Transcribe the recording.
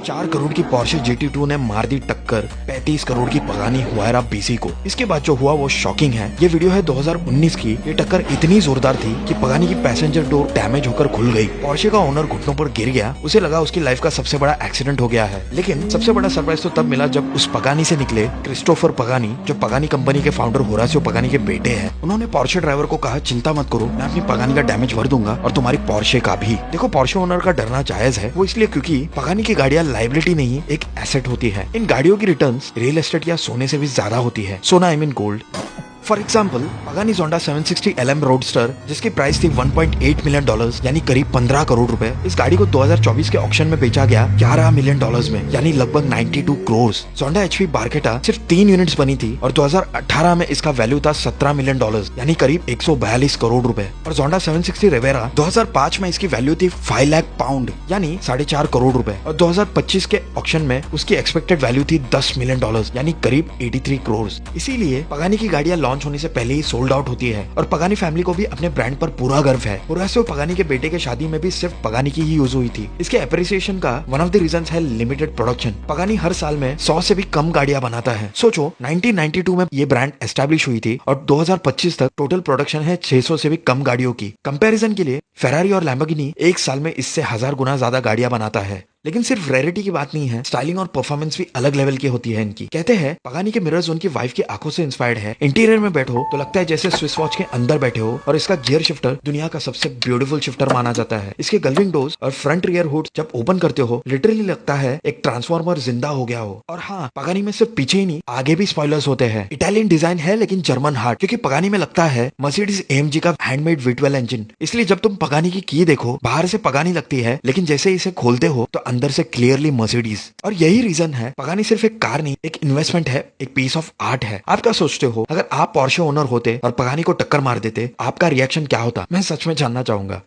4 करोड़ की Porsche GT2 ने मार दी टक्कर 35 करोड़ की पगानी हुआयरा BC को। इसके बाद जो हुआ वो शॉकिंग है। ये वीडियो है 2019 की। ये टक्कर इतनी जोरदार थी कि पगानी की पैसेंजर डोर डैमेज होकर खुल गई। पोर्शे का ओनर घुटनों पर गिर गया। उसे लगा उसकी लाइफ का सबसे बड़ा एक्सीडेंट हो गया है। लेकिन सबसे बड़ा सरप्राइज तो तब मिला जब उस पगानी से निकले क्रिस्टोफर पगानी, जो पगानी कंपनी के फाउंडर होरासियो पगानी के बेटे हैं। उन्होंने पोर्शे ड्राइवर को कहा, चिंता मत करो, मैं अपनी पगानी का डैमेज भर दूंगा और तुम्हारी पोर्शे का भी। देखो, पोर्शे ओनर का डरना जायज है। वो इसलिए क्योंकि पगानी की गाड़ियां लाइबिलिटी नहीं, एक एसेट होती है। इन गाड़ियों की रिटर्न्स रियल एस्टेट या सोने से भी ज्यादा होती है। सोना I mean gold. For example, Pagani Zonda 760 LM roadster, जिसकी प्राइस थी $1.8 मिलियन यानी करीब 15 करोड़ रुपए। इस गाड़ी को 2024 के ऑक्शन में बेचा गया $11 मिलियन में, यानी लगभग 92 करोड़। जोंडा HP बारकेटा सिर्फ 3 यूनिट्स बनी थी और 2018 में इसका वैल्यू था $17 मिलियन, यानी करीब 142 करोड़ रुपए। और जोंडा 760 रिवेरा 2005 में इसकी वैल्यू थी 5 लाख पाउंड, यानी 4.5 करोड़ रुपए। और 2025 के ऑक्शन में उसकी एक्सपेक्टेड वैल्यू थी $10 मिलियन, यानी करीब 83 करोड़। इसीलिए पगानी की गाड़ियां लॉन्च होने से पहले ही सोल्ड आउट होती है। और पगानी फैमिली को भी अपने ब्रांड पर पूरा गर्व है। होरासियो पगानी के बेटे के शादी में भी सिर्फ पगानी की ही यूज हुई थी। इसके एप्रिसिएशन का वन ऑफ द रीजंस है लिमिटेड प्रोडक्शन। पगानी हर साल में 100 से भी कम गाड़ियां बनाता है। सोचो, 1992 में ये ब्रांड एस्टैब्लिश हुई थी और 2025 तक टोटल प्रोडक्शन है 600 से भी कम गाड़ियों की। कंपैरिजन के लिए फेरारी और लैम्बोर्गिनी एक साल में इससे 1000 गुना ज्यादा गाड़ियां बनाता है। लेकिन सिर्फ रेयरिटी की बात नहीं है, स्टाइलिंग और परफॉर्मेंस भी अलग लेवल की होती है इनकी। कहते हैं पगानी के मिरर्स उनकी वाइफ की आंखों से इंस्पायर्ड है। इंटीरियर में बैठो तो लगता है जैसे स्विस वॉच के अंदर बैठे हो। और इसका गियर शिफ्टर दुनिया का सबसे ब्यूटीफुल शिफ्टर माना जाता है। इसके गल्विंग डोर्स और फ्रंट रियर हुड जब ओपन करते हो, लिटरली लगता है एक ट्रांसफॉर्मर जिंदा हो गया हो। और हाँ, पगानी में सिर्फ पीछे ही नहीं, आगे भी स्पॉयलर्स होते हैं। इटालियन डिजाइन है लेकिन जर्मन हार्ट, क्योंकि पगानी में लगता है मर्सिडीज AMG का हैंडमेड V12 इंजन। इसलिए जब तुम पगानी की देखो, बाहर से पगानी लगती है, लेकिन जैसे इसे खोलते हो तो अंदर से क्लियरली मर्सिडीज। और यही रीजन है पगानी सिर्फ एक कार नहीं, एक इन्वेस्टमेंट है, एक पीस ऑफ आर्ट है। आप क्या सोचते हो, अगर आप पोर्शे ओनर होते और पगानी को टक्कर मार देते, आपका रिएक्शन क्या होता? मैं सच में जानना चाहूंगा।